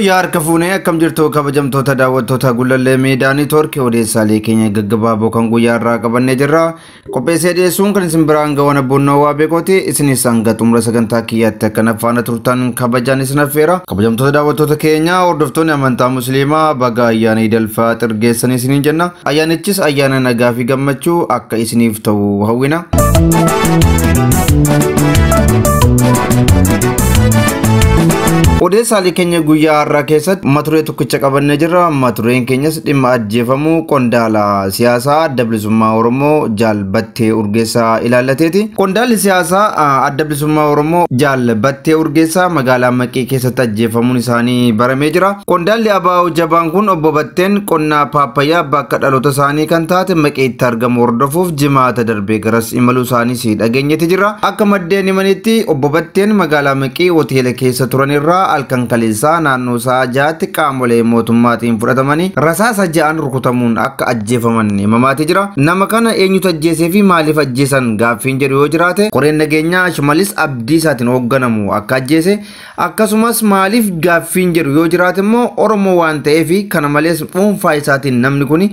guyyaa harka fuunee akkam jirtu kabajamtoota daawwattoota Gullallee Miidiyaa Neetwoorkii odeessaalee keenya gaggabaaboo kan guyyaa irraa qabannee jirra. Qopheessee dhiyeessuun kan isin biraan ga'uun abboonnoo waa beekooti isinis hanga xumura sagantaa kiyyaatti akka faana turtan kabajaan isin affeera. Kabajamtoota daawwattoota keenya hordoftoonni amantaa musliimaa baga ayyaana Iid al-Faaxir geessan isiniin jenna. Ayyaanichis ayyaana nagaa fi gammachuu akka isiniif ta'u hawwina. odeessaalee keenya guyyaa har'aa keessatti maturee tokkicha qabannee jirra. Matureen keenyas dhimma ajjeefamuu qondaala siyaasaa adda bilisummaa Oromoo Jaal Battee Urgeessaa ilaallateeti. Qondaalli siyaasaa adda bilisummaa Oromoo Jaal Battee Urgeessaa magaalaa Maqii keessatti ajjeefamuun isaanii baramee jira. Qondaalli ABO jabaan kun obbo Batteen qonnaa paapayyaa bakka dhaloota isaanii kan taate Maqiitti argamu hordofuuf jimaata darbee garas imaluu isaaniis dhageenyeeti jira. Akka maddeen himanitti obbo Batteen magaalaa Maqii hoteela keessa turanirraa alkan kaleessaa naannoo isaa jaatti qaamolee mootummaatiin fudhatamanii rasaasa ja'an rukutamuun akka ajjeefaman himamaati jira. Nama kana eenyutu ajjeesee fi maaliif ajjeesan gaaffiin jedhu yoo jiraate qoreen nageenyaa Shimallis Abdiisaatiin hoogganamu akka ajjeese akkasumas maaliif gaaffiin jedhu yoo jiraate immoo Oromoo waan ta'eef kana malees dhuunfaa isaatiin namni kun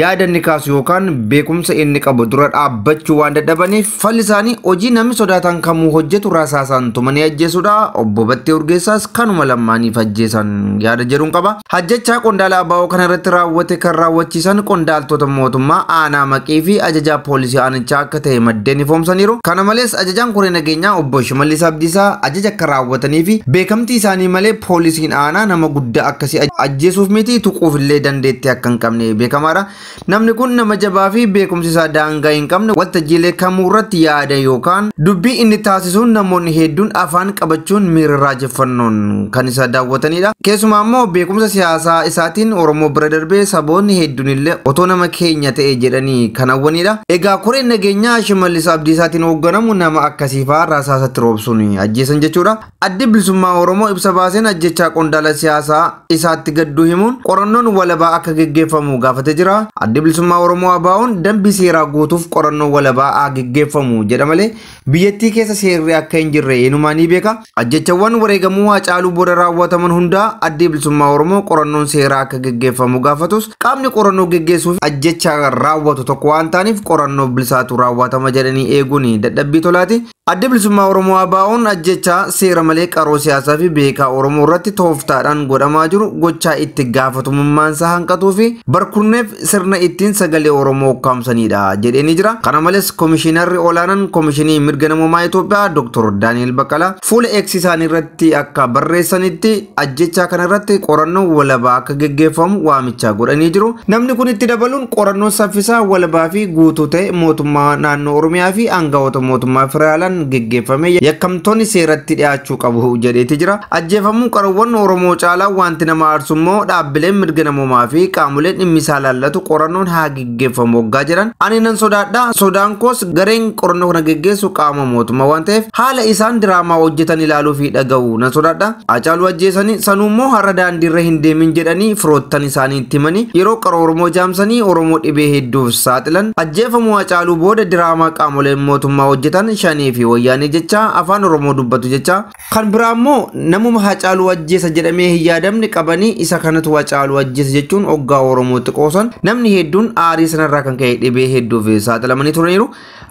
yaada inni kaasu yookaan beekumsa inni qabu dura dhaabbachuu waan dadhabaniif falli isaanii hojii namni sodaatan kamuu hojjetu rasaasaan tumanii ajjeesuudha. Obbo Battee Urgeessaas kanuma lamaaniif ajjeesan yaada jedhuun qaba. Hajjechaa qondaala ABO kana irratti raawwate kan raawwachiisan qondaaltota mootummaa aanaa Maqii fi ajajaa poolisii aanichaa akka ta'e maddeen ifoomsaniiru. Kana malees ajajaan koree nageenyaa obbo Shimallis Abdiisaa ajaja akka raawwatanii fi beekamtii isaanii malee poolisiin aanaa nama guddaa akkasii ajjeesuuf miti tuquuf illee dandeettii akka hin qabne beekamaadha. Namni kun nama jabaa fi beekumsi isaa daangaa hin qabne waltajjiilee kamuu irratti yaada yookaan dubbii inni taasisuun namoonni hedduun afaan qabachuun miira jeffannoon kan isa daawwatanidha. Keessumaa immoo beekumsa siyaasaa isaatiin Oromoo bira darbee saboonni hedduun illee otoo nama keenya ta'e jedhanii kan hawwanidha. Egaa koreen nageenyaa Shimallis Abdiisaatiin hoogganamu nama akkasiifaa rasaasatti roobsuun ajjeesan jechuudha. Addi bilisummaa Oromoo ibsa baaseen ajjechaa qondaala siyaasaa isaatti gadduu himuun qorannoon walabaa akka geggeeffamu gaafatee jira. Addi bilisummaa Oromoo ABO'n dambii seeraa guutuuf qorannoo walabaa haa geggeeffamu jedha malee biyyattii keessa seerri akka hin jirre eenyumaa ni beeka. Ajjechawwan wareegamuu Haacaaluu booda raawwataman hunda addi bilisummaa Oromoo qorannoon seeraa akka geggeeffamu gaafatus qaamni qorannoo geggeessuuf ajjechaa raawwatu tokko waan ta'aniif qorannoo bilisaatu raawwatama jedhanii eeguun dadhabbii tolaati. Addi bilisummaa Oromoo ABO'n ajjechaa seera malee qaroo siyaasaa fi beekaa Oromoo irratti tooftaadhaan godhamaa jiru gochaa itti gaafatamummaan isaa hanqatuu fi barkurneef sirna ittiin sagalee Oromoo ukkaamsanidha jedhanii jira. Kana malees komishinarri olaanaan komishinii mirga namummaa Itoophiyaa Dr. Daani'el Baqqalaa fuula X isaanii irratti akka barreessanitti ajjechaa kana irratti qorannoo walabaa akka geggeeffamu waamichaa godhanii jiru. Namni kun itti dabaluun qorannoo saffisaa walabaa fi guutuu ta'e mootummaa naannoo Oromiyaa fi aangawoota mootummaa federaalaan geggeeffame yakkamtoonni seeratti dhiyaachuu qabu jedheeti jira. Ajjeefamuu qarawwan Oromoo caalaa wanti nama aarsu immoo dhaabbileen mirga namummaa fi qaamoleen dhimmi isaa laallatu qorannoon haa geggeeffamu waggaa jedhan. Ani nan sodaadha. Sodaan koos gareen qorannoo kana geggeessu qaama mootummaa waan ta'eef haala isaan diraamaa hojjetan ilaaluu fi dhaga'uu nan sodaadha. Haacaaluu ajjeesanii sanuu immoo har'a daandiirra hin deemin jedhanii firoottan isaanii itti himanii yeroo qaroo Oromoo jaamsanii Oromoo dhibee hedduuf saaxilan ajjeefamuu Haacaaluu booda diraamaa qaamoleen mootummaa hojjetan shanii fi wayyaanii jecha afaan Oromoo dubbatu jecha kan biraa immoo namuma Haacaaluu ajjeesa jedhamee hin yaadamne qabanii isa kanatu Haacaaluu ajjeesa jechuun hoggaa Oromootti qoosan namni hedduun aarii sanarraa kan ka'e dhibee hedduuf saaxilamanii turaniiru.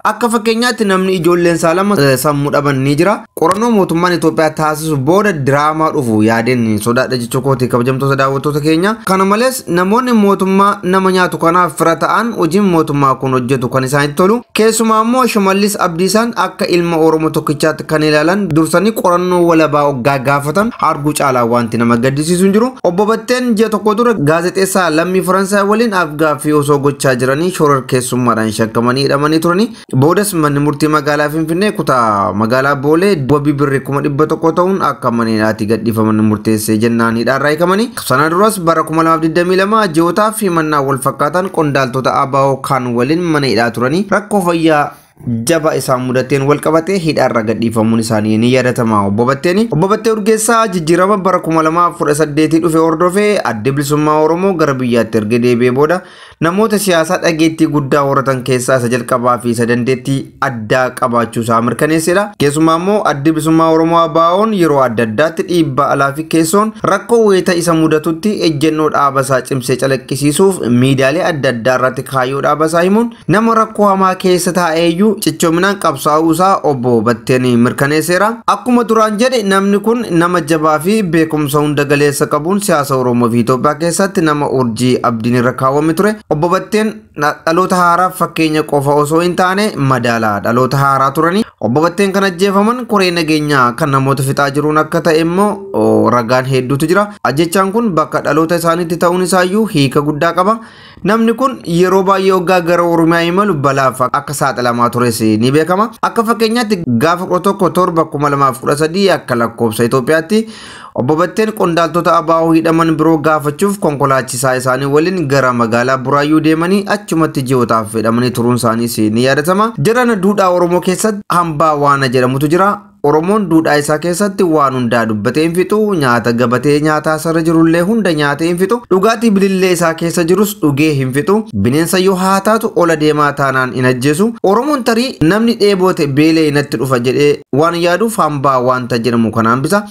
Akka fakkeenyaatti namni ijoolleen isaa lama sammuu dhaban ni jira. Qorannoo mootummaan Itoophiyaa taasisu booda diraamaa dhufu yaadeen sodaadha jechuu kooti kabajamtoota daawwattoota keenya. Kana malees namoonni mootummaa nama nyaatu kanaaf fira ta'an hojiin mootummaa kun hojjetu kan isaanitti tolu. Keessumaa immoo Shimallis Abdiisaan akka ilma Oromoo tokkichaatti kan ilaalan dursanii qorannoo walabaa hoggaa gaafatan arguu caalaa wanti nama gaddisiisu hin jiru. Obbo Batteen ji'a tokko dura gaazexeessaa lammii Faransaay waliin afgaaffii osoo gochaa jiranii shororkeessummaadhaan shakkamanii hidhamanii turanii. Boodas manni murtii magaalaa Finfinnee kutaa magaalaa Boolee wabii birrii 100 ta'uun akka maneedhaatti gadhiifaman murteessee jennaan hidhaarraa hiikamanii. Sana duras bara 2022 ji'ootaa fi mannaa wal fakkaatan qondaaltota ABO kan waliin mana hidhaa turanii rakkoo fayyaa jaba isaan mudateen wal qabatee hidhaarra gadhiifamuun isaanii ni yaadatama. Obbo Battee Urgeessaa jijjiirama bara 2018 dhufe hordofee adda bilisummaa Oromoo gara biyyaatti erga deebi'ee booda namoota siyaasaa dhageettii guddaa horatan keessaa isa jalqabaa fi isa dandeettii addaa qabaachuu isaa mirkaneessedha. Keessumaa immoo adda bilisummaa Oromoo ABO'n yeroo adda addaatti dhiibbaa alaa fi keessoon rakkoo wayita isa mudatutti ejjennoo dhaaba isaa cimsee calaqqisiisuuf miidiyaalee adda addaa irratti kaayyoo dhaaba isaa himuun nama rakkoo hamaa keessa taa'eeyyuu cichoominaan qabsaa'uu isaa Obbo Batteen mirkaneesseera. Akkuma duraan jedhe namni kun nama jabaa fi beekumsa hunda galeessa qabuun siyaasa Oromoo fi Itoophiyaa keessatti nama urjii abdiin irra kaawwame ture. Obbo Batteen dhaloota haaraa fakkeenya qofa osoo hin taane madaalaa dhaloota haaraa turani. Obbo Batteen kan ajjeefaman koree nageenyaa kan namoota fixaa jiruun akka ta'e immoo ragaan hedduutu jira. Ajjechaan kun bakka dhaloota isaaniitti ta'uun isaayyuu hiika guddaa qaba. Namni kun yeroo baay'ee waggaa gara Oromiyaa imalu balaaf akka saaxilamaa tures ni beekama. Akka fakkeenyaatti gaafa 11/2013 akka lakkoofsa Itoophiyaatti Obbo Batteen qondaaltota ABO hidhaman biroo gaafachuuf konkolaachisaa isaanii waliin gara magaalaa Buraayyuu deemanii achumatti ji'ootaaf hidhamanii turuun isaaniis ni yaadatama. Jarana duudhaa Oromoo keessatti hambaa waana jedhamutu jira. Oromoon duudhaa isaa keessatti waan hundaa dubbatee hin fixu, nyaata gabatee nyaataa sarara jirullee hunda nyaatee hin fixu, dhugaatii bilillee isaa keessa jirus dhugee hin fixu, bineensa yoo haa taatu ola deemaa taanaan hin ajjeesu. Oromoon tarii namni dheebote beelee inatti dhufa jedhee waan yaaduuf hambaa waanta jedhamu kana hambisa.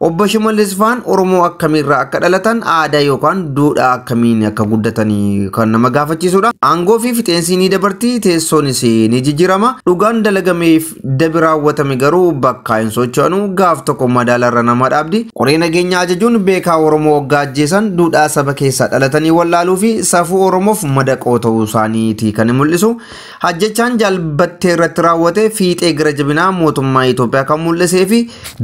Obbo Shimallis Faan Oromoo akkamiirraa akka dhalatan aadaa yookaan duudhaa akkamiin akka guddatanii kan nama gaafachiisudha. Aangoo fi fixeensi ni dabartii, teessoonis ni jijjiirama. Dhugaan dalagameef dabi raawwatame garuu bakka hin socho'anu gaaf tokko madaalarra nama dhaabdi. Qoree nageenyaa ajajuun beekaa Oromoo waggaa ajjeesan duudhaa saba keessaa dhalatanii wallaaluu fi safuu Oromoof madaqoo ta'uu isaaniiti kan mul'isu. Ajjechaan Jaalbattee irratti raawwate fiixee gara jabinaa mootummaa Itoophiyaa kan mul'isee fi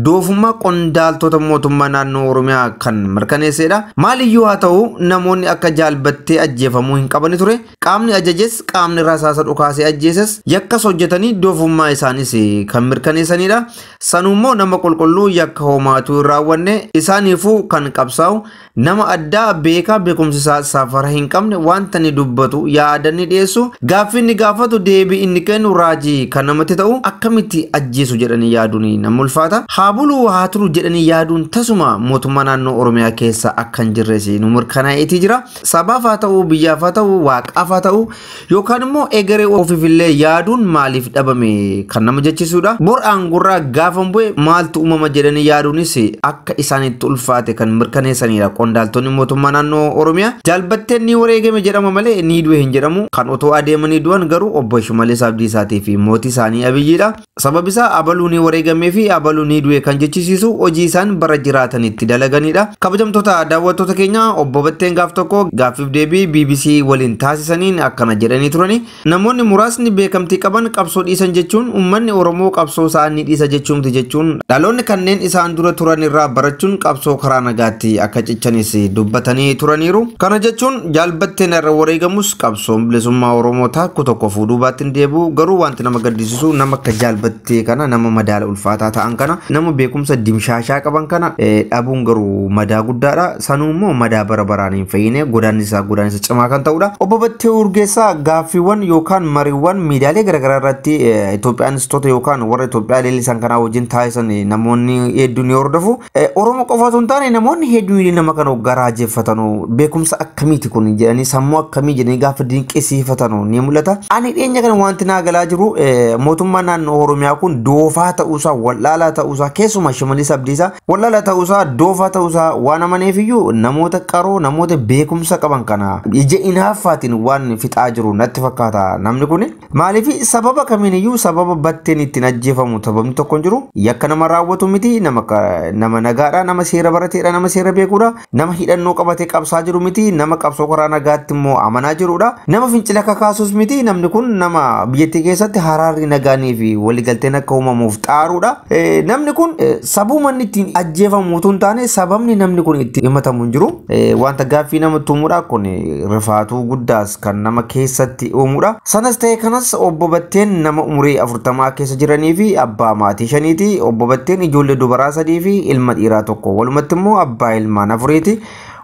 doofummaa qondaaltota mootummaa naannoo Oromiyaa kan mirkaneessedha. Maaliyyuu haa ta'u namoonni akka Jaalbattee ajjeefamuu hin qabani ture. Qaamni ajajes qaamni rasaasa dhukaasee ajjeeses yakkas hojjetanii doofummaa isaanis kan mirkaneessanidha. Sanummoo nama qulqulluu yakka homaatu hin raawwanne isaaniifuu kan qabsaa'u nama addaa beekaa beekumsisaa safara hin qabne wanta ni dubbatu yaadanni dhiyeessu gaaffii inni gaafatu deebii inni kennu raajii kan namatti ta'u akkamitti ajjeesu jedhanii yaaduun nama ulfaata. Haa buluu haa turu jedhanii yaaduun tasuma mootummaa naannoo Oromiyaa keessa akka hin jirres nu mirkanaa'eetii jira. Sabaaf haa ta'u biyyaaf haa ta'u waaqaaf haa ta'u yookaan immoo egeree ofiifillee yaaduun maaliif dhabame kan nama jechisudha. Bor aangurraa gaafa bu'e maaltu uumama jedhanii yaaduunis akka isaanitti ulfaate kan mirkaneessanidha. Qondaaltonni mootummaa naannoo Oromiyaa Jaalbatteen ni wareegame jedhama malee ni du'e hin jedhamu. Kan otoo adeemanii du'an garuu Obbo Shimallis Abdiisaatii fi mootii isaanii Abiyyidha. Sababni isaa abaluu ni wareegamee fi abaluu ni du'e kan jechisiisu hojii isaan bara jiraatanitti dalaganidha. Kabajamtoota daawwattoota keenya Obbo Batteen gaaf tokko gaaffiif deebii BBC waliin taasisaniin akkana jedhanii turani. Namoonni muraasni beekamtii qaban qabsoo dhiisan jechuun uummanni Oromoo qabsoo isaanii dhiisa jechuumti jechuun dhaloonni kanneen isaan dura turan irraa barachuun qabsoo karaa nagaatti akka cichanis dubbatanii turaniiru. Kana jechuun Jaalbatteen irra wareegamus qabsoon bilisummaa Oromoo takku tokko fuudhuu baattiin deebi'u garuu wanti nama gaddisiisu nama akka Jaalbattee kana nama madaala ulfaataa ta'an kana nama beekumsa dimshaashaa qaban kana dhabuun garuu madaa guddaadha. Sanummoo madaa bara baraan hin fayyine godaannisa cimaa kan ta'udha. Obbo Battee Urgeessaa gaaffiiwwan yookaan mariiwwan miidiyaalee garaagaraa irratti Itoophiyaanistoota yookaan warra Itoophiyaa leellisan kanaa wajjin taasisan namoonni hedduun ni hordofu. Oromoo qofa osoo hin taane namoonni hedduun nama kana garaajeffatanu beekumsa akkamiiti kun jedhanii sammuu akkamii jedhanii gaafa dinqisiifatanu ni mul'ata. Ani dhiyeenya kana wanti naa galaa jiru mootummaa naannoo Oromiyaa kun doofaa ta'uusaa wallaalaa ta'uusaa keessumaa Shimallis Abdiisaa wallaalaa ta'uusaa doofaa ta'uusaa waan amaneefiyyuu namoota qaroo namoota beekumsa qaban kana ija inaaffaatiin waan fixaa jiru natti fakkaata. Namni kun maaliif sababa kamiiniyyuu sababa Batteen ittiin ajjeefamu sababni tokko hin jiru. Yakka nama raawwatu miti nama nagaadha nama seera barateedha nama seera beekuudha nama hidhannoo qabatee qabsaa jiru miti nama qabsoo karaa nagaatti immoo amanaa jirudha nama fincila kakaasus miti. Namni kun nama biyyattii keessatti haraarri nagaanii fi waliigalteen akka uumamuuf xaaruudha. Namni kun sabuma inni ittiin ajjeefamu utuu hin taane sababni namni kun itti himatamu hin jiru. Wanta gaaffii namatti uumuudha kun rifaatuu guddaas kan nama keessatti uumuudha. Sanas ta'e kanas Obbo Batteen nama umurii 40 keessa jiranii fi abbaa maatii 5ti. Obbo Batteen ijoollee dubaraa 3 fi ilma dhiiraa 1 walumatti immoo abbaa ilmaan 4ti.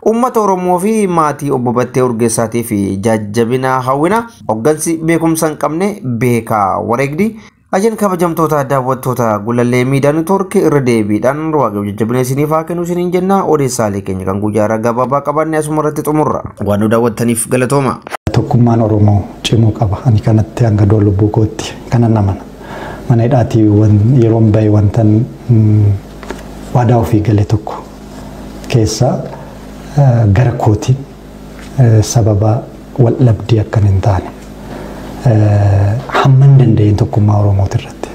Uummata Oromoo fi maatii obbo Battee Urgeessaatii fi jajjabina hawwina hoggansi beekumsa hin qabne beekaa wareegdi. Ajeen kabajamtoota daawwattoota Gulallee Miidiyaa Neetwoork irra deebiidhaan waaqayyo jajjabina isiniif haa kennu isiniin jenna. Odeessaalee keenya kan guyyaa gabaabaa qabanne asuma irratti xumurra. Waan nu daawwattaniif galatooma. Tokkummaan Oromoo cimuu qaba. Ani kanatti hanga lubbuu kootti kanan namana. Mana hidhaatii yeroon bahe wantan waadaa ofii galee tokko keessa gara kootiin sababa wal dhabdee akkan hin taane hamman danda'een tokkummaa Oromooti irratti.